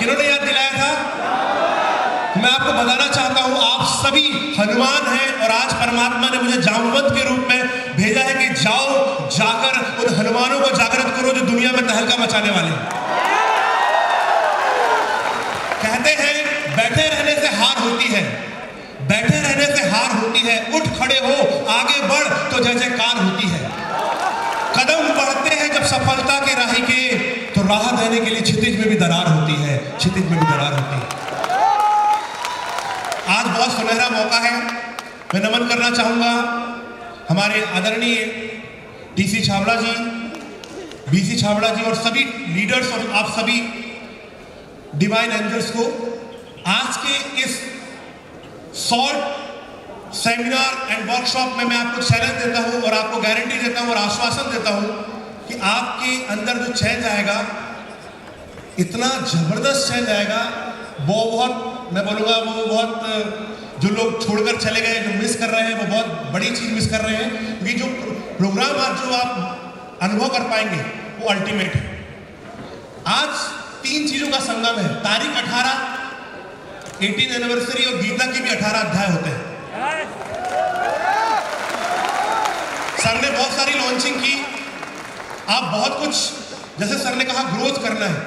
किन्होंने याद दिलाया था? मैं आपको बताना चाहता हूं, आप सभी हनुमान हैं और आज परमात्मा ने मुझे जामवंत के रूप में भेजा है कि जाओ, जाकर उन हनुमानों को जागृत करो जो दुनिया में तहलका मचाने वाले हैं। कहते हैं बैठे रहने से हार होती है, बैठे रहने से हार होती है, उठ खड़े हो, आगे बढ़ तो जय जयकार होती है। कदम बढ़ते हैं जब सफलता के राही के, तो राह देने के लिए क्षितिज में भी दरार होती है, क्षितिज में भी दरार होती है। आज बहुत सुनहरा मौका है, मैं नमन करना चाहूंगा हमारे आदरणीय डीसी छाबड़ा जी, बीसी छाबड़ा जी और सभी लीडर्स और आप सभी डिवाइन एंजल्स को आज के इस सॉल्ट सेमिनार एंड वर्कशॉप में मैं आपको चैलेंज देता हूं और आपको गारंटी देता हूं और आश्वासन देता हूं कि आपके अंदर जो चेंज आएगा, इतना जबरदस्त चेंज आएगा, वो बहुत, मैं बोलूँगा वो बहुत, जो लोग छोड़कर चले गए, जो मिस कर रहे हैं, वो बहुत बड़ी चीज़ मिस कर रहे हैं, क्योंकि जो प्रोग्राम आज जो आप अनुभव कर पाएंगे वो अल्टीमेट है। आज 3 चीज़ों का संगम है। तारीख 18, 18 एनिवर्सरी और गीता के भी 18 अध्याय होते हैं। सर ने बहुत सारी लॉन्चिंग की, आप बहुत कुछ, जैसे सर ने कहा ग्रोथ करना है,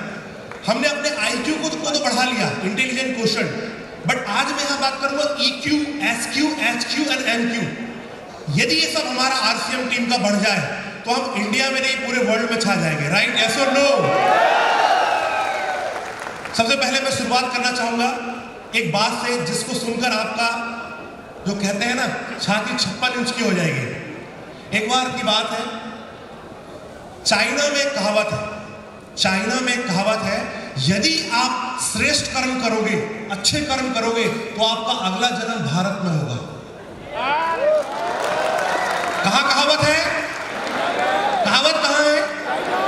हमने अपने IQ को तो बढ़ा लिया, इंटेलिजेंट क्वोशंट, बट आज मैं यहाँ बात करूंगा EQ, SQ, HQ and MQ। यदि ये सब हमारा RCM टीम का बढ़ जाए तो हम इंडिया में नहीं पूरे वर्ल्ड में छा जाएंगे। राइट, यस और नो? सबसे पहले मैं शुरुआत करना चाहूंगा एक बात से, जिसको सुनकर आपका जो कहते हैं ना छाती 56 इंच की हो जाएगी। एक बार की बात है, चाइना में एक कहावत है, चाइना में एक कहावत है, यदि आप श्रेष्ठ कर्म करोगे, अच्छे कर्म करोगे, तो आपका अगला जन्म भारत में होगा। कहां कहावत है? कहावत कहां है?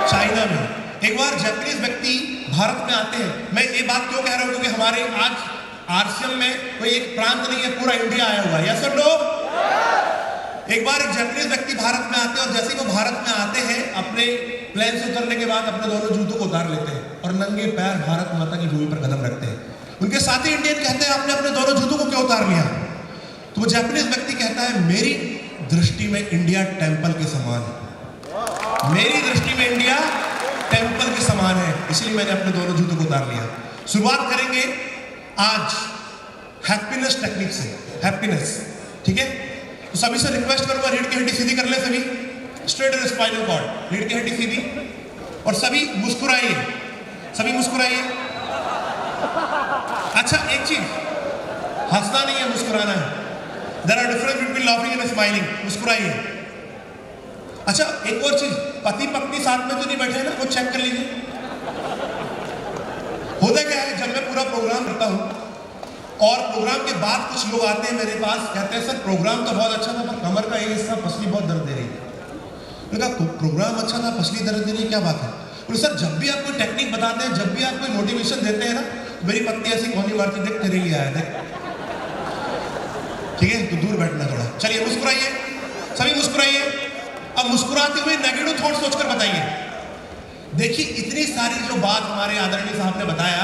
चाइना में। एक बार जापानीज व्यक्ति भारत में आते हैं। मैं ये बात क्यों कह रहा हूं, क्योंकि हमारे आज RCM में कोई एक प्रांत नहीं है, पूरा इंडिया आया हुआ है। यस और नो? एक बार एक जापानीज व्यक्ति भारत में आते हैं और जैसे ही वो भारत में आते हैं, अपने प्लेन से उतरने के बाद अपने दोनों जूतों को उतार लेते हैं और नंगे पैर भारत माता की भूमि पर कदम रखते हैं। उनके साथी इंडियन कहते हैं, आपने अपने दोनों जूतों को क्यों उतार लिया? तो वो जापानीज व्यक्ति कहता है, मेरी दृष्टि में इंडिया टेंपल के समान है, मेरी दृष्टि में इंडिया टेंपल के समान है, इसलिए मैंने अपने दोनों जूतों को उतार लिया। शुरुआत करेंगे आज हैप्पीनेस टेक्निक से। हैप्पीनेस, ठीक है? तो सभी से रिक्वेस्ट करूंगा, रीढ़ की हड्डी सीधी कर ले सभी, स्ट्रेट एंड स्पाइनल कॉर्ड, रीढ़ की हड्डी सीधी, और सभी मुस्कुराइए, सभी मुस्कुराइए। अच्छा एक चीज, हंसना नहीं है, मुस्कुराना है। There are difference between laughing and smiling. मुस्कुराइए। अच्छा एक और चीज, पति पत्नी साथ में तो नहीं बैठे ना, वो चेक कर लीजिए। होता क्या है, जब मैं पूरा प्रोग्राम करता हूं और प्रोग्राम के बाद कुछ लोग आते हैं मेरे पास, कहते हैं सर प्रोग्राम तो बहुत अच्छा था, पर कमर का ये हिस्सा पसली बहुत दर्द दे रही है। मैंने कहा प्रोग्राम अच्छा था, पसली दर्द दे रही है, क्या बात है? बोले सर जब भी आप कोई टेक्निक बताते हैं, जब भी आप कोई मोटिवेशन देते हैं ना, मेरी पत्नी ऐसी कौन मारती, देख तेरे लिए आया, देख। ठीक है, तो दूर बैठना थोड़ा। चलिए मुस्कुराइए, सभी मुस्कुराइए। अब मुस्कुराते हुए नेगेटिव थॉट सोचकर बताइए। देखिए इतनी सारी जो बात हमारे आदरणीय साहब ने बताया,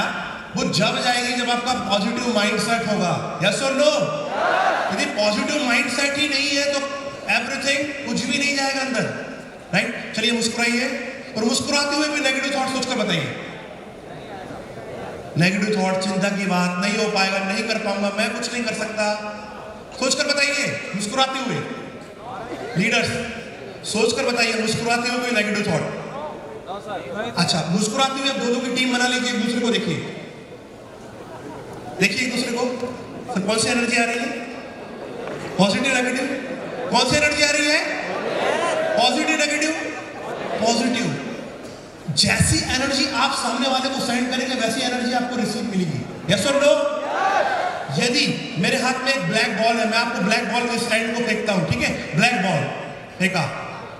वो जब जाएगी जब आपका पॉजिटिव माइंडसेट होगा। यस और नो? यदि पॉजिटिव माइंडसेट ही नहीं है तो एवरीथिंग, कुछ भी नहीं जाएगा अंदर। राइट, चलिए मुस्कुराइए और मुस्कुराते हुए भी नेगेटिव थॉट सोचकर बताइए। नेगेटिव थॉट, चिंता की बात, नहीं हो पाएगा, नहीं कर पाऊंगा, मैं कुछ नहीं कर सकता, सोचकर बताइए मुस्कुराते हुए। लीडर्स सोचकर बताइए मुस्कुराते हुए नेगेटिव थॉट। अच्छा मुस्कुराते हुए आप दोनों की टीम बना लीजिए, एक दूसरे को देखिए, देखिए एक दूसरे को। तो कौन सी एनर्जी आ रही है? Positive negative? कौन सी एनर्जी आ रही है? Positive negative? पॉजिटिव। जैसी एनर्जी आप सामने वाले को सेंड करेंगे वैसी एनर्जी आपको रिसीव मिलेगी। यस और नो? यदि मेरे हाथ में एक ब्लैक बॉल है, मैं आपको ब्लैक बॉल के स्टैंड को फेंकता हूं, ठीक है? ब्लैक बॉल फेंका,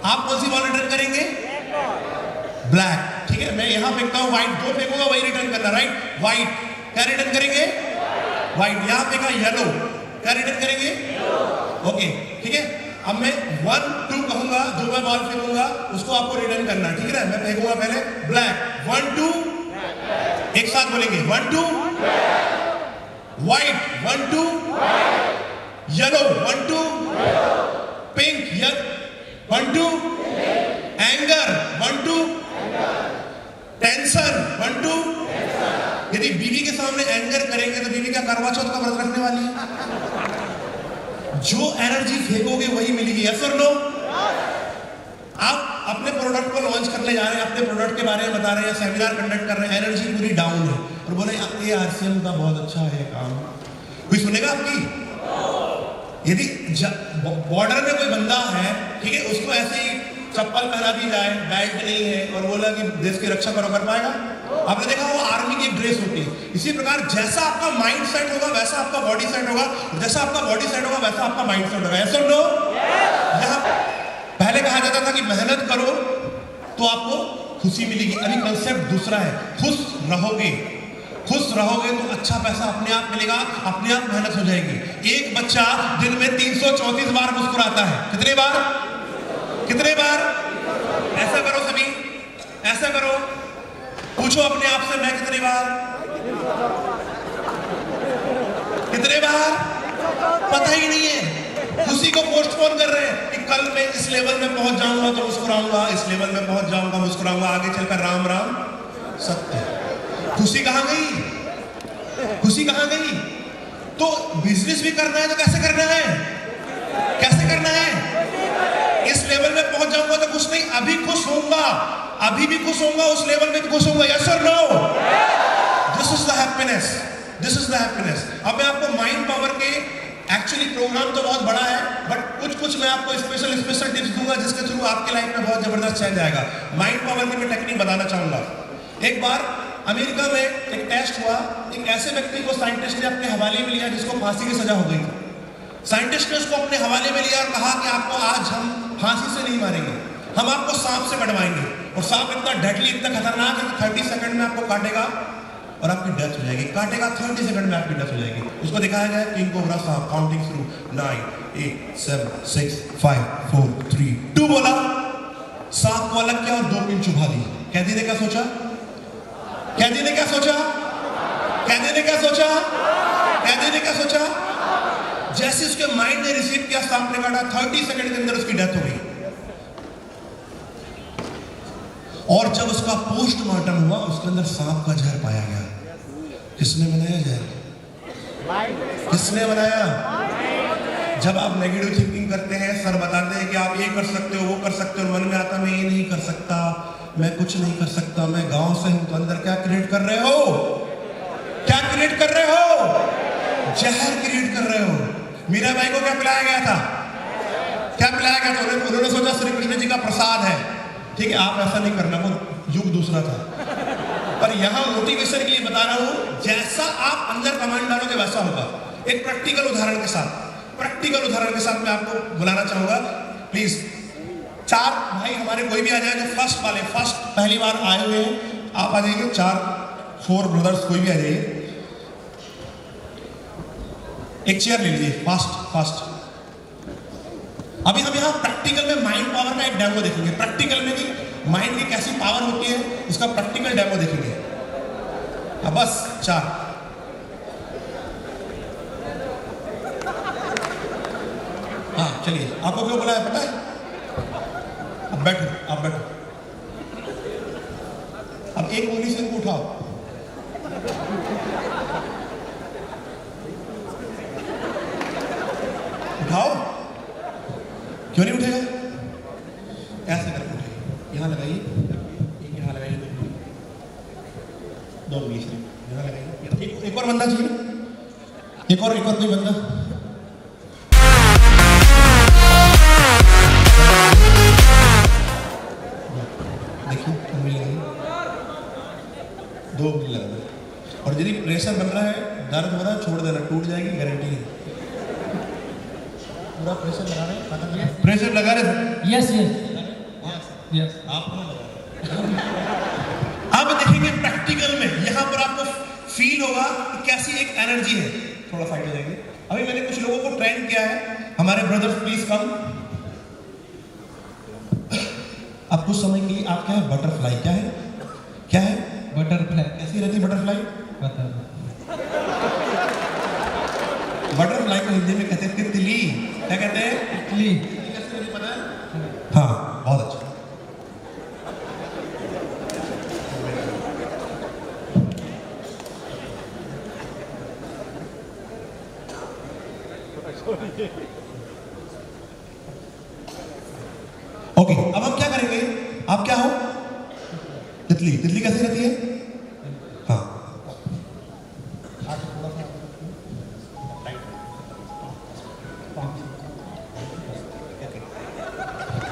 आप कौन सी बॉल रिटर्न करेंगे? ब्लैक, ठीक है? मैं यहां फेंकता हूं व्हाइट, जो फेंकूंगा वही रिटर्न करना। राइट, व्हाइट, क्या रिटर्न करेंगे? व्हाइट। यहां फेंका येलो, क्या रिटर्न करेंगे? ओके, ठीक है? अब मैं 1 2 कहूंगा, जो मैं बॉल फेंकूंगा उसको आपको रिटर्न करना, ठीक है? मैं फेंकूंगा पहले ब्लैक, 1 2 एक साथ बोलेंगे 1 2 white 1 2 yellow 1 2 pink 1 2 anger 1 2 tension 1 2। यदि बीवी के सामने एंगर करेंगे तो बीवी क्या करवा चौथ का व्रत रखने वाली है? जो एनर्जी फेंकोगे वही मिलेगी। यस और नो? आप अपने प्रोडक्ट को लॉन्च करने जा रहे हैं, अपने प्रोडक्ट के बारे में बता रहे हैं, सेमिनार कंडक्ट कर रहे हैं, एनर्जी पूरी डाउन है और बोले ये आरसीएम का बहुत अच्छा है काम, कोई सुनेगा आपकी? यदि बॉर्डर में कोई बंदा है, ठीक है, उसको ऐसे ही चप्पल पहना दी जाए, बेल्ट नहीं है और बोला कि देश की रक्षा करो, कर पाएगा? आपने देखा वो आर्मी की एक ड्रेस होती है। इसी प्रकार जैसा आपका माइंड सेट होगा वैसा आपका बॉडी सेट होगा, जैसा आपका बॉडी सेट होगा वैसा आपका माइंड सेट होगा। ऐसा नो? यहाँ पहले कहा जाता था कि मेहनत करो तो आपको खुशी मिलेगी। अभी कंसेप्ट दूसरा है, खुश रहोगे। खुश रहोगे तो अच्छा पैसा अपने आप मिलेगा, अपने आप मेहनत हो जाएगी। एक बच्चा दिन में 334 बार मुस्कुराता है। कितने बार? कितने बार? ऐसा करो सभी, ऐसा करो, पूछो अपने आप से, मैं कितने बार? कितने बार? पता ही नहीं है। खुशी को पोस्टपोन कर रहे हैं कि कल मैं इस लेवल में पहुंच जाऊंगा तो मुस्कुराऊंगा, इस लेवल में पहुंच जाऊंगा मुस्कुराऊंगा, आगे चलकर राम राम सत्य। खुशी कहां गई? खुशी कहां गई? तो बिजनेस भी करना है तो कैसे करना है? कैसे करना है? इस लेवल में पहुंच जाऊंगा तो कुछ नहीं, अभी खुश होऊंगा, अभी भी खुश होऊंगा, उस लेवल में भी खुश होऊंगा। यस और no? This is the happiness, this is the happiness. अब मैं आपको माइंड पावर के एक्चुअली प्रोग्राम तो बहुत बड़ा है, बट कुछ मैं आपको स्पेशल टिप्स दूंगा जिसके थ्रू आपके लाइफ में बहुत जबरदस्त चेंज आएगा। माइंड पावर की मैं टेक्निक बताना चाहूंगा। एक बार अमेरिका में एक टेस्ट हुआ, एक ऐसे व्यक्ति को साइंटिस्ट ने अपने हवाले में लिया जिसको फांसी की सजा हो गई थी। साइंटिस्ट ने उसको अपने हवाले में लिया और कहा कि आपको आज हम फांसी से नहीं मारेंगे, हम आपको सांप से कटवाएंगे। और सांप इतना डेडली, इतना खतरनाक है कि 30 सेकंड में आपको काटेगा और आपकी डेथ हो जाएगी। काटेगा 30 सेकंड में आपकी डेथ हो जाएगी। उसको दिखाया गया किंग कोबरा सांप, काउंटिंग थ्रू 9 8 7 6 5 4 3 2 बोला, सांप को अलग किया और 2 पिन चुभा दी। कैदी ने क्या सोचा? कैदी ने क्या सोचा? कैदी ने क्या सोचा? कैदी ने क्या सोचा? जैसे उसके माइंड ने रिसीव किया, सांप ने काटा, 30 सेकंड के अंदर उसकी डेथ हो गई। और जब उसका पोस्टमार्टम हुआ उसके अंदर सांप का जहर पाया गया। किसने बनाया जहर? किसने बनाया? जब आप नेगेटिव थिंकिंग करते हैं, सर बताते हैं कि आप ये कर सकते हो, वो कर सकते हो, मन में आता मैं ये नहीं कर सकता, मैं कुछ नहीं कर सकता, मैं गांव से हूं, तो अंदर क्या क्रिएट कर रहे हो? क्या क्रिएट कर रहे हो? जहर क्रिएट कर रहे हो। मीराबाई को क्या पिलाया गया था? क्या पिलाया गया था? उन्होंने सोचा श्री कृष्ण जी का प्रसाद है। ठीक है, आप ऐसा नहीं करना, वो युग दूसरा था। पर यहां मोटिवेशन के लिए बता रहा हूं, जैसा आप अंदर कमांड डालोगे वैसा होगा। एक प्रैक्टिकल उदाहरण के साथ मैं आपको बुलाना चाहूंगा। प्लीज 4 भाई हमारे कोई भी आ जाए, जो फर्स्ट पहली बार आए हुए हैं, आप आ जाइए। 4 ब्रदर्स कोई भी आ जाइए। एक चेयर ले लीजिए, फास्ट। अभी हम यहाँ प्रैक्टिकल में माइंड पावर का एक डेमो देखेंगे। प्रैक्टिकल में भी माइंड की कैसी पावर होती है उसका प्रैक्टिकल डेमो देखेंगे। अब बस 4। हाँ चलिए, आपको क्यों बुलाया पता है? अब बैठो, आप बैठो। अब एक उंगली से इनको उठाओ। उठाओ। क्यों नहीं उठेगा? ऐसे करके उठेगा। यहाँ लगाइए, यहाँ लगाइए, 2 उंगली से यहाँ लगाइए। एक और बंदा चाहिए, एक और कोई बंदा। देखिए, उंगली लगाइए, 2 उंगली लगा दो। और यदि प्रेशर बन रहा है, दर्द हो रहा है, छोड़ देना, टूट जाएगी, गारंटी है। पूरा प्रेशर लगा रहे हैं, प्रेशर लगा रहे। यस आप अब देखेंगे प्रैक्टिकल में, यहां पर आपको फील होगा कि कैसी एक एनर्जी है। थोड़ा साइड हो जाएंगे। अभी मैंने कुछ लोगों को ट्रेन किया है, हमारे ब्रदर्स प्लीज कम। अब कुछ समय के लिए आप क्या है, बटरफ्लाई क्या है? क्या है? बटरफ्लाई। कैसी रहती है बटरफ्लाई? पता बटरफ्लाई को हिंदी में कहते हैं तितली। क्या कहते हैं? तितली। कैसी रहती पता है? हाँ, बहुत अच्छा। ओके, अब हम क्या करेंगे? आप क्या हो? तितली। तितली कैसे रहती है? हाँ,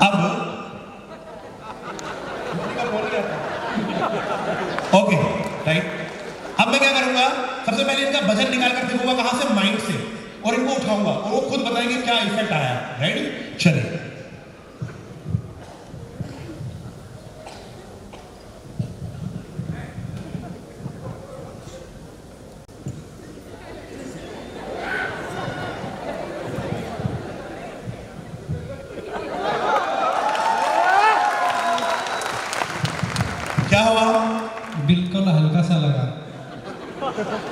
अब ओके, राइट। अब मैं क्या करूंगा? सबसे पहले इनका वजन निकाल कर देखूंगा कहां से, माइंड से, और इनको उठाऊंगा और वो खुद बताएंगे क्या इफेक्ट आया। रेडी? चलिए। क्या हुआ? बिल्कुल हल्का सा लगा।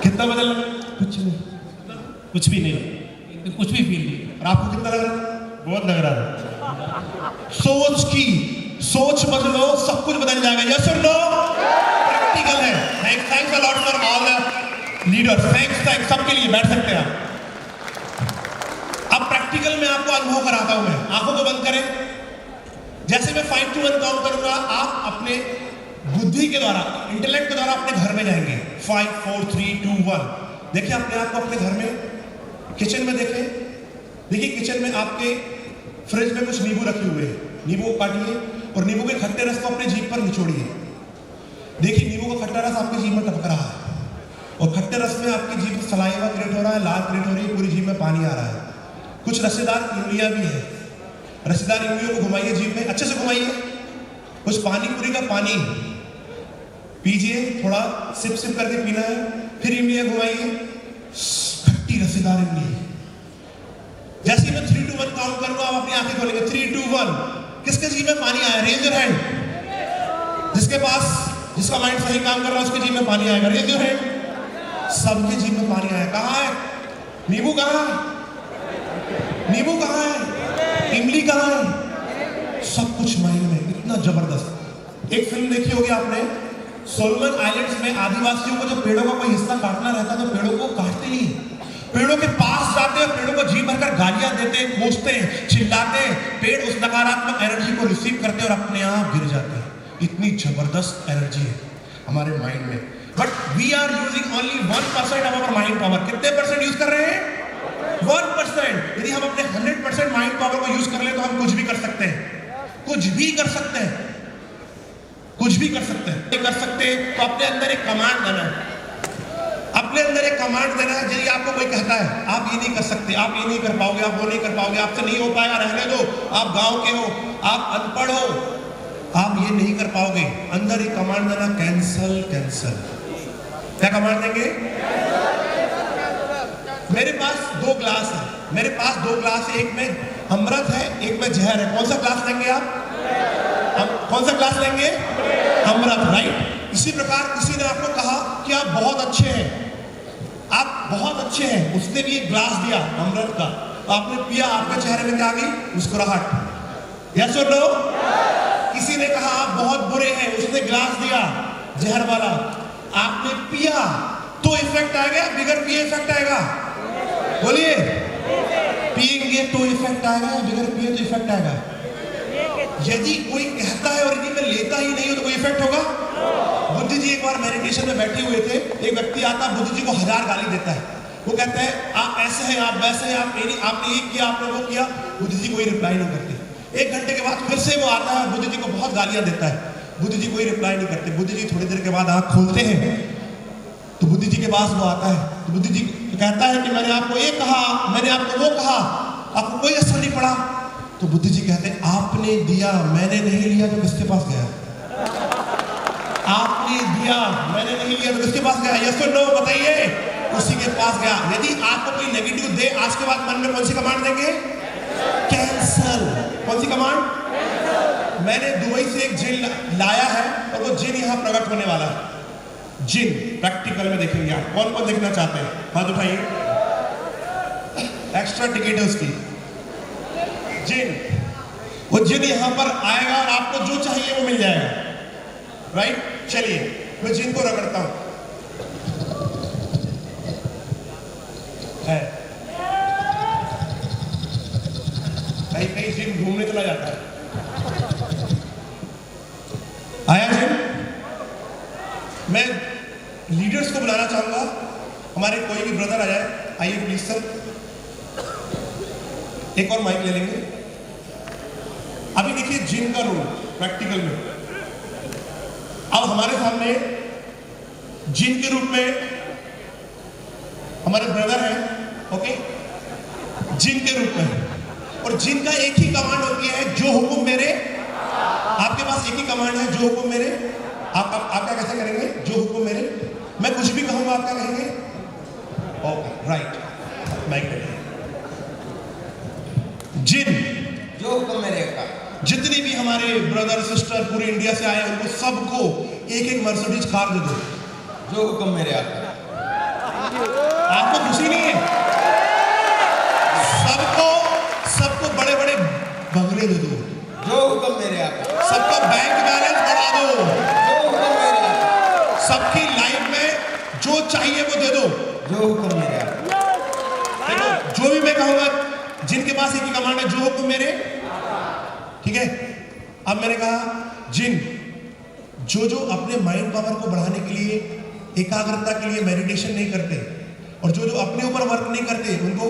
कितना वजन लगा? कुछ नहीं। कुछ भी नहीं लगा। कुछ भी फील नहीं। और आपको कितना लग रहा है? बहुत लग रहा है। सोच बदलो, सब कुछ बदल जाएगा। यस और नो? प्रैक्टिकल है। Thanks a lot for all the leaders. Thanks सबके लिए। बैठ सकते हैं आप। अब प्रैक्टिकल में आपको अनुभव कराता हूं मैं। आंखों को बंद करें। जैसे मैं 5 to 1 काउंट करूंगा, आप अपने बुद्धि के द्वारा, इंटेलेक्ट के द्वारा अपने घर में जाएंगे। 5 4 3 2 1। देखिए अपने आप को अपने घर में, किचन में देखें। देखिए किचन में आपके फ्रिज में कुछ नींबू रखे हुए हैं। नींबू को काटिए और नींबू के खट्टे रस को अपने जीभ पर निचोड़िए। देखिए नींबू का खट्टा रस आपकी जीभ में टपक रहा है और खट्टे रस में आपकी जीभ सलाइवा क्रिएट हो रहा है, लाल क्रिएट हो रही है, पूरी जीभ में पानी आ रहा है। कुछ रसेदार इमलियां भी है। रसेदार इमलियों को घुमाइए जीभ में, अच्छे से घुमाइए। कुछ पानी पूरी का पानी पीजिए, थोड़ा सिप सिप करके पीना है। फिर इमलियां घुमाइए, खट्टी रसेदार इमली। जैसे मैं 3 to 1 काउंट करूंगा, आप अपनी आंखें खोलेंगे। 3 2 1। किसके जीभ में पानी आया? Raise your hand. जिसके पास, जिसका माइंड सही काम कर रहा है उसके जीभ में पानी आएगा। Raise your hand. सबके जीभ में पानी आया। कहाँ है नींबू? कहाँ है नींबू? कहाँ है इमली? कहाँ है? सब कुछ माइंड में। इतना जबरदस्त। एक फिल्म देखी होगी आपने, सोलोमन आइलैंड्स में आदिवासियों को जब पेड़ों का कोई हिस्सा काटना रहता है तो पेड़ों को काटते नहीं, पेड़ों के पास जाते हैं, पेड़ों को जी भरकर गालियां देते हैं, कोसते हैं, चिल्लाते हैं। पेड़ उस नकारात्मक एनर्जी को रिसीव करते हैं और अपने आप गिर जाते हैं। इतनी जबरदस्त एनर्जी है हमारे माइंड में। But we are using only 1% of our mind power. कितने परसेंट यूज कर रहे हैं? 1%। यदि हम अपने 100% माइंड पावर को यूज कर ले तो हम कुछ भी कर सकते हैं। कुछ भी कर सकते हैं। कुछ भी कर सकते हैं। कर सकते हैं तो अपने अंदर एक कमांड देना है। अपने अंदर एक कमांड देना है। यदि आपको कोई कहता है आप ये नहीं कर सकते, आप ये नहीं कर पाओगे, आप वो नहीं कर पाओगे, आपसे नहीं हो पाएगा, रहने दो, आप गांव के हो, आप अनपढ़ हो, आप ये नहीं कर पाओगे, अंदर एक कमांड देना, कैंसल कैंसल। क्या कमांड देंगे? मेरे पास 2 ग्लास है। मेरे पास 2 ग्लास है। एक में अमृत है, एक में जहर है। कौन सा ग्लास लेंगे आप? कौन सा ग्लास लेंगे? अमृत। राइट। इसी प्रकार किसी ने आपको कहा कि आप बहुत अच्छे हैं, आप बहुत अच्छे हैं, उसने भी एक ग्लास दिया अमृत का, आपने पिया, आपके चेहरे में क्या आ गई? मुस्कुराहट। यस और नो? किसी ने कहा आप बहुत बुरे हैं, उसने ग्लास दिया जहर वाला, आपने पिया तो इफेक्ट आएगा, बिगर पिए इफेक्ट आएगा? बोलिए। पिएंगे तो इफेक्ट आएगा, बिगर पिए तो इफेक्ट आएगा। यदि कोई कहता है और यदि मैं लेता ही नहीं हो तो कोई इफेक्ट होगा? बुद्ध जी एक बार मेडिटेशन में बैठे हुए थे, एक व्यक्ति आता है, बुद्ध जी को 1000 गाली देता है। वो कहते हैं आप ऐसे हैं, आप वैसे हैं, आपने ये किया, आपने वो किया। बुद्ध जी कोई रिप्लाई नहीं करते। 1 घंटे के बाद फिर से वो आता है, बुद्ध जी को बहुत गालियां देता है। बुद्ध जी कोई रिप्लाई नहीं करते। बुद्ध जी थोड़ी देर के बाद आंख खोलते हैं तो बुद्ध जी के पास वो आता है, तो बुद्ध जी कहता है कि मैंने आपको ये कहा, मैंने आपको वो कहा, आपको कोई असर नहीं पड़ा। तो बुद्ध जी कहते हैं आपने दिया, मैंने नहीं लिया तो किसके पास गया? आपने दिया, मैंने नहीं लिया तो किसके पास गया? यस और नो बताइए? उसी के पास गया। यदि आपको कोई नेगेटिव दे, आज के बाद मन में कौन सी कमांड देंगे? कैंसल। कौन सी कमांड? मैंने दुबई से एक जिन लाया है और वो जिन यहाँ प्रकट होने वाला है। जिन प्रैक्टिकल में देखेंगे आप। कौन कौन देखना चाहते हैं हाथ उठाइए। एक्स्ट्रा टिकट है उसकी। जिन, वो जिन यहां पर आएगा और आपको जो चाहिए वो मिल जाएगा। राइट, चलिए मैं जिन को रगड़ता हूं। है कहीं कहीं जिन घूमने चला जाता है। आया जिन। मैं लीडर्स को बुलाना चाहूंगा, हमारे कोई भी ब्रदर आ जाए। आइए प्लीज सर, एक और माइक ले लेंगे। अभी देखिए जिन का रोल प्रैक्टिकल में। अब हमारे सामने जिन के रूप में हमारे ब्रदर हैं, ओके, जिन के रूप में। और जिन का एक ही कमांड होती है, जो हुक्म मेरे। आपके पास एक ही कमांड है, जो हुक्म मेरे। आप क्या कैसे करेंगे? जो हुक्म मेरे। मैं कुछ भी कहूंगा आप क्या कहेंगे? ओके, राइट, माइक ले लेंगे। जिन, जो हुक्म मेरे का। जितने भी हमारे ब्रदर सिस्टर पूरे इंडिया से आए उनको सबको एक एक मर्सिडीज कार दे दो। जो हुक्म मेरे आका। आपको खुशी नहीं है? सबको बड़े बड़े बंगले दे दो। जो हुक्म मेरे आका। सबका बैंक बैलेंस बढ़ा दो। जो हुक्म मेरे आका। सबकी लाइफ में जो चाहिए वो दे दो। जो हुक्म मेरे आका। देखो, जो भी मैं कहूंगा, जिनके पास एक ही कमांड है, जो हुक्म मेरे। ठीक है, अब मैंने कहा जिन, जो अपने माइंड पावर को बढ़ाने के लिए, एकाग्रता के लिए मेडिटेशन नहीं करते, और जो अपने ऊपर वर्क नहीं करते, उनको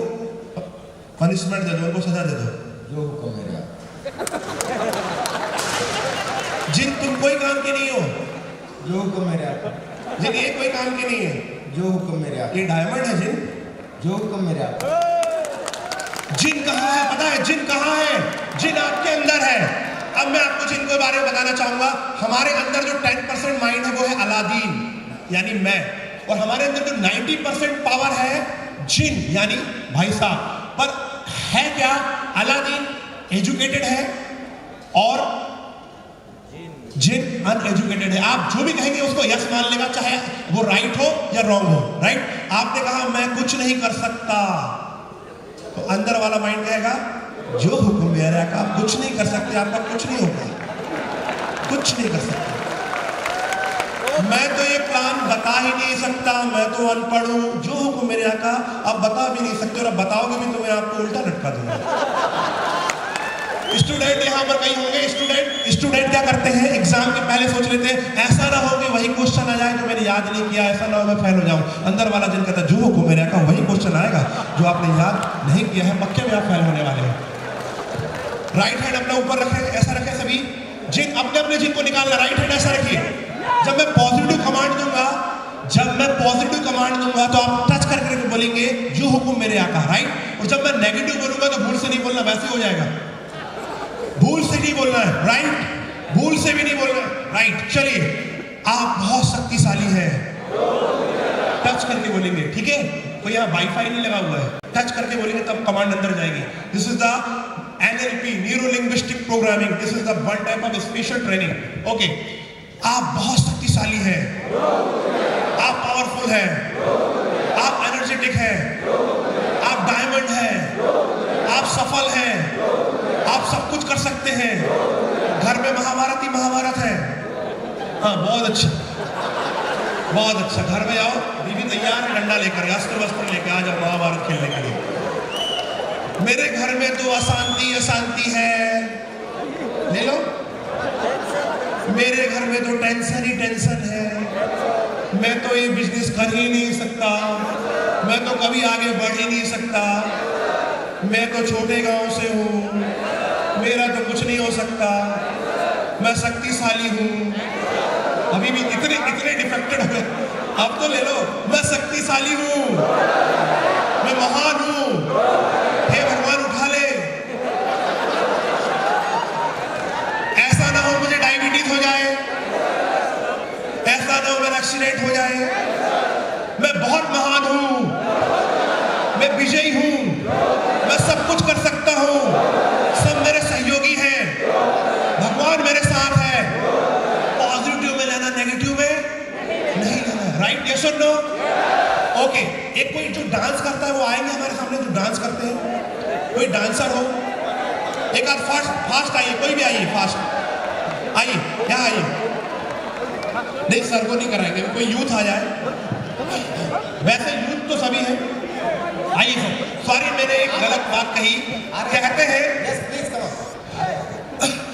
पनिशमेंट दे दो, उनको सजा दे दो। जो हुक्म मेरे आका। जिन, तुम कोई काम के नहीं हो। जो हुक्म मेरे आका। जिन, ये कोई काम के नहीं है। जो हुक्म मेरे आका। ये डायमंड है जिन। जो हुक्म मेरे आका। जिन कहाँ है पता है? जिन कहाँ है? जिन आपके अंदर है। अब मैं आपको जिन के बारे में बताना चाहूंगा। हमारे अंदर जो 10% माइंड है वो है अलादीन, यानी मैं। और हमारे अंदर जो 90% पावर है जिन, यानी भाई साहब। पर है क्या? अलादीन एजुकेटेड है और जिन अनएजुकेटेड है। आप जो भी कहेंगे उसको यस मान लेगा, चाहे वो राइट हो या रॉन्ग हो। राइट, आपने कहा मैं कुछ नहीं कर सकता, तो अंदर वाला माइंड कहेगा जो हुक्म मेरा का। आप कुछ नहीं कर सकते, आपका कुछ नहीं होगा, कुछ नहीं कर सकते। मैं तो ये प्लान बता ही नहीं सकता, मैं तो अनपढ़ हूं। जो हुक्म मेरे आका, आप बता भी नहीं सकते, और आप बताओगे भी तो मैं आपको उल्टा लटका दूंगा। स्टूडेंट यहां पर कहीं होंगे। स्टूडेंट क्या करते हैं? एग्जाम के पहले सोच लेते हैं ऐसा ना हो कि वही क्वेश्चन आ जाए जो मैंने याद नहीं किया, ऐसा ना हो मैं फेल हो जाऊं। अंदर वाला जिन कहता है जो हुक्म मेरे आका, वही क्वेश्चन आएगा जो आपने याद नहीं किया है, पक्के में आप फेल होने वाले हो। राइट हैंड अपना ऊपर रखें, ऐसा रखें सभी। जिन अपने अपने जिन को निकालना, राइट हैंड ऐसा रखिए। जब मैं पॉजिटिव कमांड दूंगा, तो आप टच करके बोलेंगे जो हुक्म मेरे आका, राइट। और जब मैं नेगेटिव बोलूंगा तो भूल से नहीं बोलना, वैसे हो जाएगा। भूल से नहीं बोलना है, राइट, भूल से भी नहीं बोलना है, राइट। चलिए, आप बहुत शक्तिशाली हैं। टच करके बोलेंगे, ठीक है। कोई यहाँ वाईफाई नहीं लगा हुआ है, टच करके बोलेंगे तब कमांड अंदर जाएगी। This is the NLP, neuro linguistic programming. This is the one type of special training. Okay, आप बहुत शक्तिशाली हैं, आप पावरफुल हैं, आप एनर्जेटिक हैं, आप डायमंड हैं, आप सफल हैं, आप सब कुछ कर सकते हैं। घर में महाभारत ही महाभारत है। हाँ, बहुत अच्छा, बहुत अच्छा। घर में आओ, बीवी तैयार है डंडा लेकर, अस्त्र वस्त्र लेकर आ जाओ महाभारत खेलने के लिए। मेरे घर में तो अशांति है, ले लो। मेरे घर में तो टेंशन ही टेंशन है। मैं तो ये बिजनेस कर ही नहीं सकता, मैं तो कभी आगे बढ़ ही नहीं सकता, मैं तो छोटे गांव से हूँ, मेरा तो कुछ नहीं हो सकता, मैं शक्तिशाली हूँ। अभी भी इतने डिफेक्टेड हो गए। अब तो ले लो, मैं शक्तिशाली हूँ, मैं महान हूँ, हे भगवान उठा ले। ऐसा ना हो मुझे डायबिटीज हो जाए, ऐसा ना हो मेरा एक्सीडेंट हो जाए। मैं बहुत महान हूँ, मैं विजयी हूँ, मैं सब कुछ कर सकता हूँ, सब मेरे सहयोगी हैं, भगवान मेरे साथ है। पॉजिटिव में लेना, नेगेटिव में नहीं लेना। नो? ओके, एक कोई जो डांस करता है वो आएंगे हमारे सामने, जो डांस करते हैं, कोई डांसर हो, एक आध फास्ट आइए, कोई भी आइए, फास्ट आइए, यहाँ आइए। नहीं सर को नहीं कराएंगे, कोई यूथ आ जाए, वैसे यूथ तो सभी है। आइए सर, सॉरी मैंने एक गलत बात कही।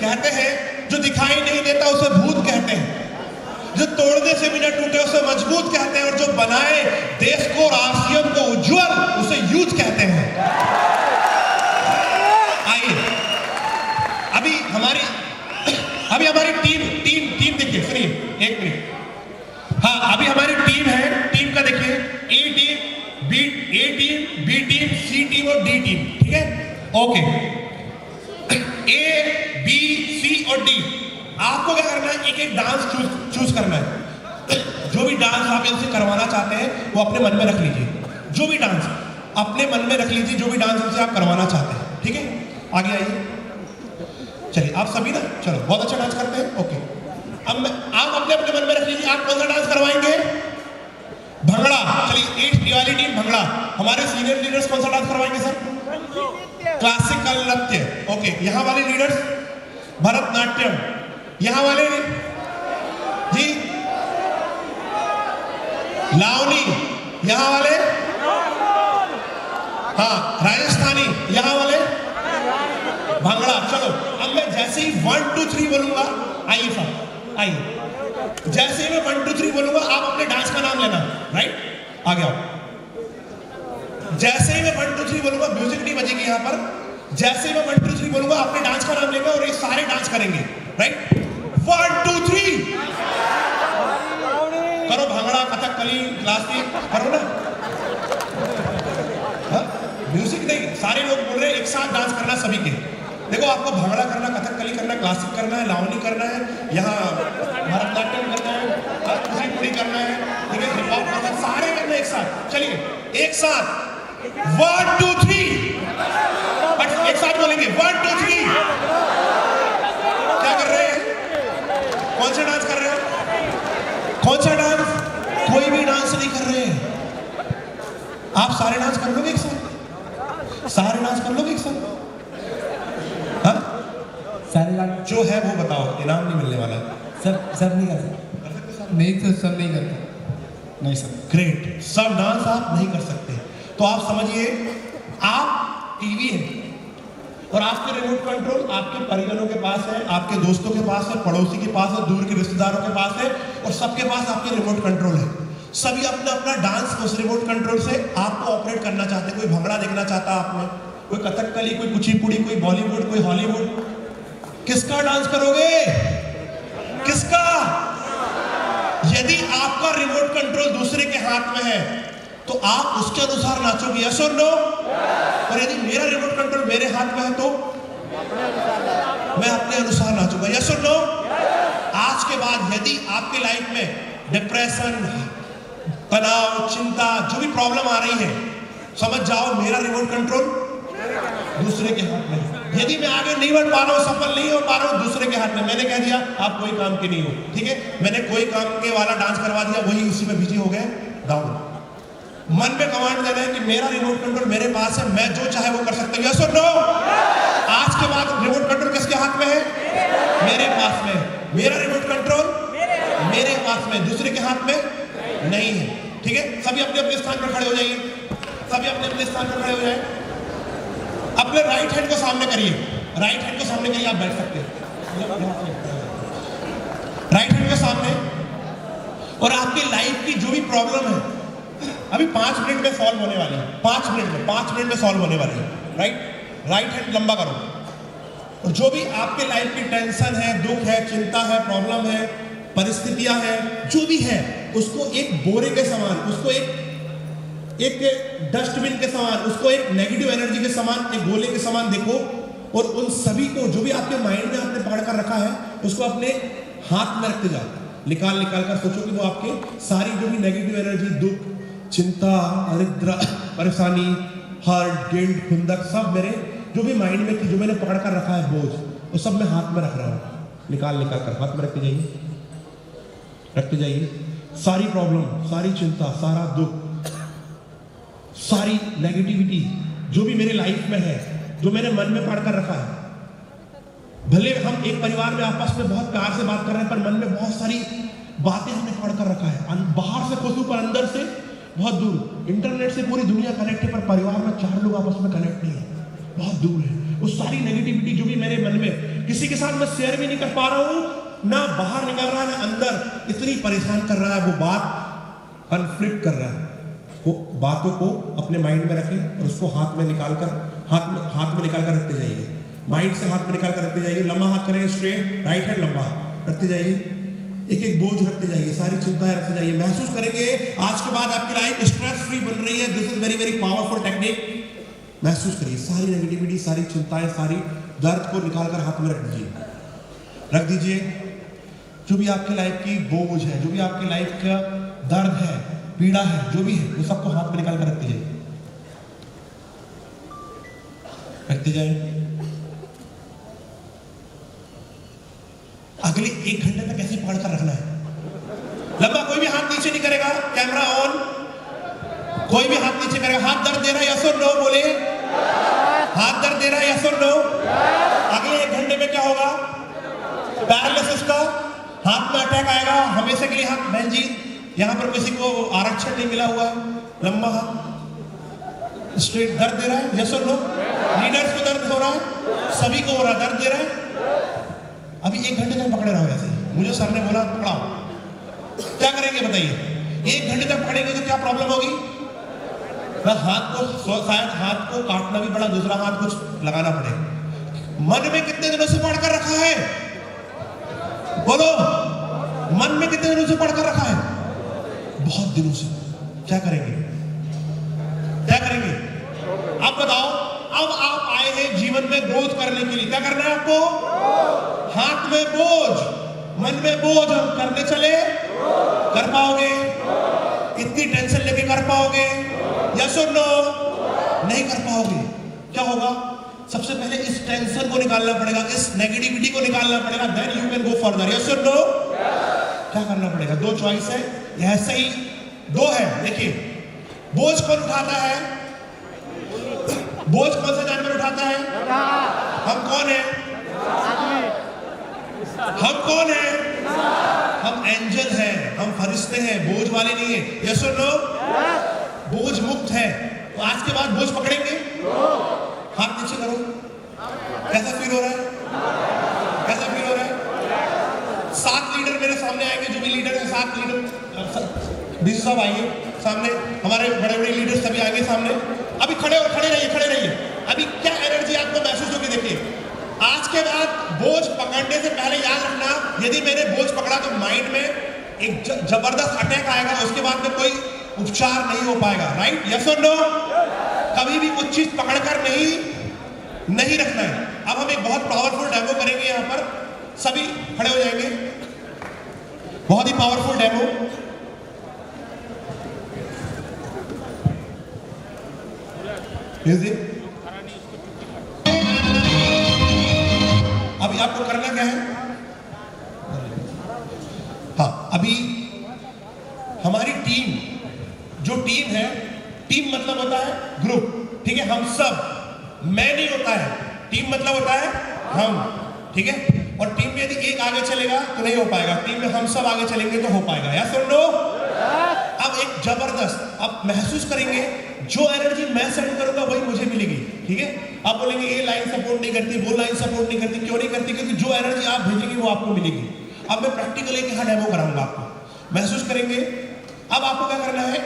कहते हैं जो दिखाई नहीं देता उसे भूत कहते हैं, जो तोड़ने से भी न टूटे उसे मजबूत कहते हैं, और जो बनाए देश को और आरसीएम को उज्जवल उसे यूथ कहते हैं। आइए, अभी हमारी टीम देखिए, सुनिए एक मिनट। हाँ, अभी हमारी टीम है, टीम का देखिए, ए टीम, बी टीम, सी टीम और डी टीम, ठीक है? ओके, ए बी सी और डी, आपको क्या करना है, एक एक डांस चूज करना है। जो भी डांस आप इनसे करवाना चाहते हैं वो अपने मन में रख लीजिए, जो भी डांस अपने मन में रख लीजिए, जो भी डांस इनसे आप करवाना चाहते हैं, ठीक है? आगे आइए, चलिए आप सभी ना, चलो बहुत अच्छा डांस करते हैं, ओके। अब आप अपने अपने मन में रख लीजिए, आप कौन सा डांस करवाएंगे? भंगड़ा। चलिए ए वाली टीम भंगड़ा, हमारे सीनियर लीडर्स कौन सा डांस करवाएंगे सर? क्लासिकल नृत्य, ओके। यहाँ वाले लीडर्स भरतनाट्यम, यहाँ वाले जी लावनी, यहाँ वाले हाँ राजस्थानी, यहाँ वाले भंगड़ा। चलो अब मैं जैसे ही 1 2 3 बोलूंगा, आइए साहब आइए, जैसे ही मैं 1 2 3 बोलूंगा आप अपने डांस का नाम लेना, राइट? आ गया। जैसे ही मैं 1 2 3 बोलूंगा, म्यूजिक नहीं बजेगी यहाँ पर, जैसे ही मैं 1 2 3 बोलूंगा अपने डांस का नाम लेगा और ये सारे डांस करेंगे, राइट? 1 2 3 करो, भांगड़ा, कथकली, क्लासिक करो ना। म्यूजिक नहीं, सारे लोग बोल रहे हैं एक साथ डांस करना सभी के। देखो आपको भांगड़ा करना, कथकली करना, क्लासिक करना है, लावनी करना है, यहाँ भरतनाट्यम करना है, कुचिपुड़ी करना है, ठीक है, हिप हॉप करना है, सारे करना है एक साथ। चलिए एक साथ 1 2 3, बट एक साथ बोलेंगे 1 2 3। क्या कर रहे हैं? कौन सा डांस कर रहे हैं? कौन सा डांस? कोई भी डांस नहीं कर रहे हैं। आप सारे डांस कर लोगे एक साथ? सारे डांस कर लोगे एक साथ? हाँ? सारे डांस जो है वो बताओ, इनाम नहीं मिलने वाला। सब नहीं कर सकते। नहीं तो सब नहीं करते। नहीं सर, ग्रेट, सब डांस आप नहीं कर सकते। तो आप समझिए, आप टीवी है और आपके रिमोट कंट्रोल आपके परिजनों के पास है, आपके दोस्तों के पास है, पड़ोसी के पास है, दूर के रिश्तेदारों के पास है, और सबके पास आपके रिमोट कंट्रोल है। सभी अपना अपना डांस उस रिमोट कंट्रोल से आपको ऑपरेट करना चाहते हैं। कोई भंगड़ा देखना चाहता है आप में, कोई कथकली, कोई कुचिपुड़ी, कोई बॉलीवुड, कोई हॉलीवुड। किसका डांस करोगे? किसका? यदि आपका रिमोट कंट्रोल दूसरे के हाथ में है तो आप उसके अनुसार नाचोगे, यस और नो? और यदि मेरा रिमोट कंट्रोल मेरे हाथ में है तो मैं अपने अनुसार नाचूंगा, यस और नो? आज के बाद यदि आपके लाइफ में डिप्रेशन, तनाव, चिंता, जो भी प्रॉब्लम आ रही है, समझ जाओ मेरा रिमोट कंट्रोल दूसरे के हाथ में है। यदि मैं आगे नहीं बढ़ पा रहा हूं, सफल नहीं हो पा रहा हूं, दूसरे के हाथ में। मैंने कह दिया आप कोई काम के नहीं हो, ठीक है? मैंने कोई काम के वाला डांस करवा दिया, वही उसी में बिजी हो गए, डाउन। मन में कमांड देना है कि मेरा रिमोट कंट्रोल मेरे पास है, मैं जो चाहे वो कर सकता हूं, यस और नो? आज के बाद रिमोट कंट्रोल किसके हाथ में है? मेरे पास में। मेरा रिमोट कंट्रोल मेरे पास में, दूसरे के हाथ में नहीं है, ठीक है? सभी अपने अपने स्थान पर खड़े हो जाइए, सभी अपने अपने स्थान पर खड़े हो जाए। अपने राइट हैंड को सामने करिए, राइट हैंड को सामने करिए, आप बैठ सकते हैं राइट हैंड के सामने। और आपकी लाइफ की जो भी प्रॉब्लम है अभी 5 मिनट में सॉल्व होने वाली है, 5 मिनट में सॉल्व होने वाली है, राइट? राइट हैंड लंबा करो, और जो भी आपके लाइफ की टेंशन है, दुख है, चिंता है, प्रॉब्लम है, परिस्थितियां हैं, जो भी है, उसको एक बोरे के समान, उसको एक डस्टबिन के समान, उसको एक नेगेटिव एनर्जी के समान, एक गोले के समान देखो, और उन सभी को जो भी आपके माइंड में आपने पकड़ कर रखा है उसको अपने हाथ में रखते जाओ। निकाल कर सोचो कि वो आपके सारी जो भी नेगेटिव एनर्जी, दुख, चिंता, दरिद्र, परेशानी, हर्ट, गिल्ट, खुंदक, सब मेरे जो भी माइंड में थी, जो मैंने पकड़ कर रखा है बोझ, वो सब मैं हाथ में रख रहा हूँ। निकाल कर हाथ में रखते जाइए, सारी प्रॉब्लम, सारी चिंता, सारा दुख, सारी नेगेटिविटी जो भी मेरे लाइफ में है, जो मैंने मन में पढ़ कर रखा है, भले हम एक परिवार में आपस में बहुत प्यार से बात कर रहे हैं, पर मन में बहुत सारी बातें हमने पढ़ कर रखा है, बाहर से खुश पर अंदर से बहुत दूर। इंटरनेट से पूरी दुनिया कनेक्ट है, पर परिवार में 4 लोग आपस में कनेक्ट नहीं है, बहुत दूर है। वो सारी नेगेटिविटी जो भी मेरे मन में, किसी के साथ मैं शेयर भी नहीं कर पा रहा हूं, ना बाहर निकल रहा है, ना अंदर, इतनी परेशान कर रहा है, वो बात कन्फ्लिक्ट कर रहा है। वो बातों को अपने माइंड में रखें और उसको हाथ में निकाल कर रखते जाइए, माइंड से हाथ में निकाल कर रखते जाइए। लंबा हाथ करें, स्ट्रेट, राइट हैंड लंबा रखते जाइए, एक एक बोझ रखते जाइए, सारी चिंताएं रखते जाइए। महसूस करेंगे आज के बाद आपकी लाइफ स्ट्रेस फ्री बन रही है। This is very very powerful technique. महसूस करिए सारी नेगेटिविटी, सारी चिंताएं, सारी दर्द को निकाल कर हाथ में रख दीजिए। जो भी आपकी लाइफ की बोझ है, जो भी आपकी लाइफ का दर्द है, पीड़ा है, जो भी है, वो सबको हाथ में निकाल कर रखते जाइए। अगले 1 घंटे तक ऐसे पकड़ कर रखना है। लंबा कोई भी हाथ नीचे नहीं करेगा, कैमरा ऑन, कोई भी हाथ नीचे करेगा। हाथ दर्द दे रहा है, यस और नो बोले। हाथ दर्द दे रहा है, यस और नो। अगले 1 घंटे में क्या होगा? पैरालिसिस का, हाथ में अटैक आएगा, हमेशा के लिए हाथ। बहन जी, यहां पर किसी को आरक्षण नहीं मिला हुआ है, लंबा हाथ, स्ट्रेट, दर्द दे रहा है, यस और नो। लीडर्स को दर्द हो रहा है, सभी को हो रहा है, दर्द दे रहा है। अभी 1 घंटे तक पकड़े रहो ऐसे। मुझे सर ने बोला पकड़ाओ, क्या करेंगे बताइए? 1 घंटे तक पकड़ेंगे तो क्या प्रॉब्लम होगी? हाथ को, शायद हाथ को काटना भी पड़ा, दूसरा हाथ कुछ लगाना पड़े। मन में कितने दिनों से पढ़ कर रखा है? बोलो, मन में कितने दिनों से पढ़ कर रखा है? बहुत दिनों से। क्या करेंगे? क्या करेंगे? अब बताओ। अब आप आए हैं जीवन में ग्रोथ करने के लिए, क्या करना है आपको? हाथ में बोझ, मन में बोझ करने चले, कर पाओगे? इतनी टेंशन लेके कर पाओगे? यस और नो? नहीं कर पाओगे। क्या होगा? सबसे पहले इस टेंशन को निकालना पड़ेगा, इस नेगेटिविटी को निकालना पड़ेगा, then you can go further. Yes और नो? क्या करना पड़ेगा? 2 चॉइस है, ऐसे ही 2 है। देखिए, बोझ कौन उठाता है? बोझ कौन सा जानवर उठाता है? हम कौन है? हम कौन है? हम एंजल हैं, हम फरिश्ते हैं, बोझ वाले नहीं है। यस और नो? बोझ मुक्त है। तो आज के बाद बोझ पकड़ेंगे? हाथ नीचे करो। कैसा फील हो रहा है? कैसा फील हो रहा है? 7 लीडर मेरे सामने आएंगे, जो भी लीडर है, 7 लीडर, बीस सब आएंगे सामने, हमारे बड़े बड़े लीडर सभी आएंगे सामने। अभी खड़े रहिए। अभी क्या एनर्जी आपको महसूस होगी? देखिए, आज के बाद बोझ पकड़ने से पहले याद रखना, यदि मैंने बोझ पकड़ा तो माइंड में एक जबरदस्त अटैक आएगा, उसके बाद में कोई उपचार नहीं हो पाएगा। राइट? यस और नो? कभी भी कुछ चीज पकड़कर नहीं रखना है। अब हम एक बहुत पावरफुल डेमो करेंगे, यहां पर सभी खड़े हो जाएंगे। बहुत ही पावरफुल डेमो। अभी आपको करना क्या है? हाँ, अभी हमारी टीम, जो टीम है, टीम मतलब होता है ग्रुप, ठीक है? हम सब, मैं नहीं होता है, टीम मतलब होता है हम, ठीक है? और टीम में यदि एक आगे चलेगा तो नहीं हो पाएगा, टीम में हम सब आगे चलेंगे तो हो पाएगा। यस और नो? अब एक जबरदस्त, अब महसूस करेंगे, जो एनर्जी मैं सेंड करूंगा वही मुझे मिलेगी, ठीक है? आप बोलेंगे ये लाइन सपोर्ट नहीं करती, वो लाइन सपोर्ट नहीं करती, क्यों नहीं करती? क्योंकि जो एनर्जी आप भेजेंगे वो आपको मिलेगी। अब मैं प्रैक्टिकली यहाँ डेमो कराऊंगा आपको, महसूस करेंगे। अब आपको क्या करना है?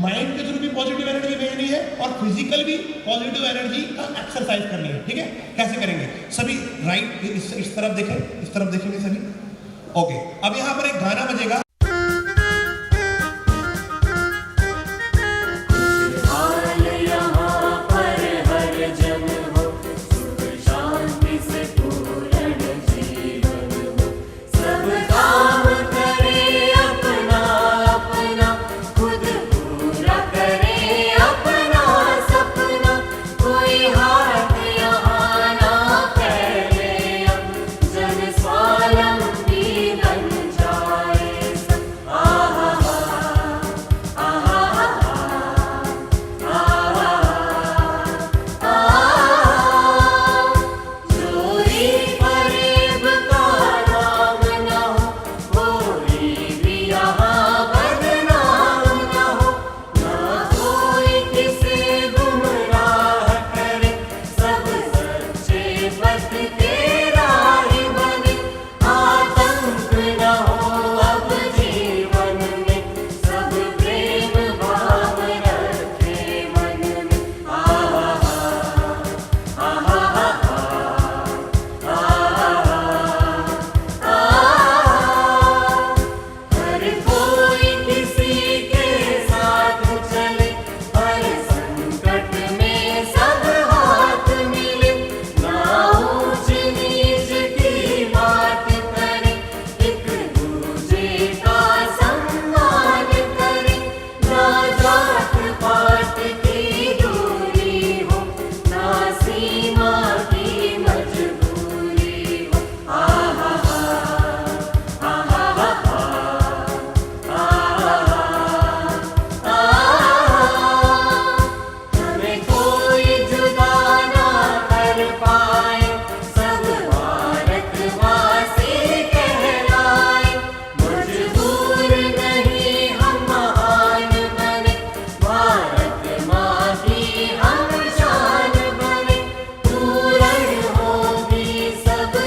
माइंड के थ्रू भी पॉजिटिव एनर्जी भेजनी है और फिजिकल भी पॉजिटिव एनर्जी का एक्सरसाइज करनी है, ठीक है? कैसे करेंगे? सभी राइट, इस तरफ देखें, इस तरफ देखेंगे सभी। ओके, अब यहाँ पर एक गाना बजेगा।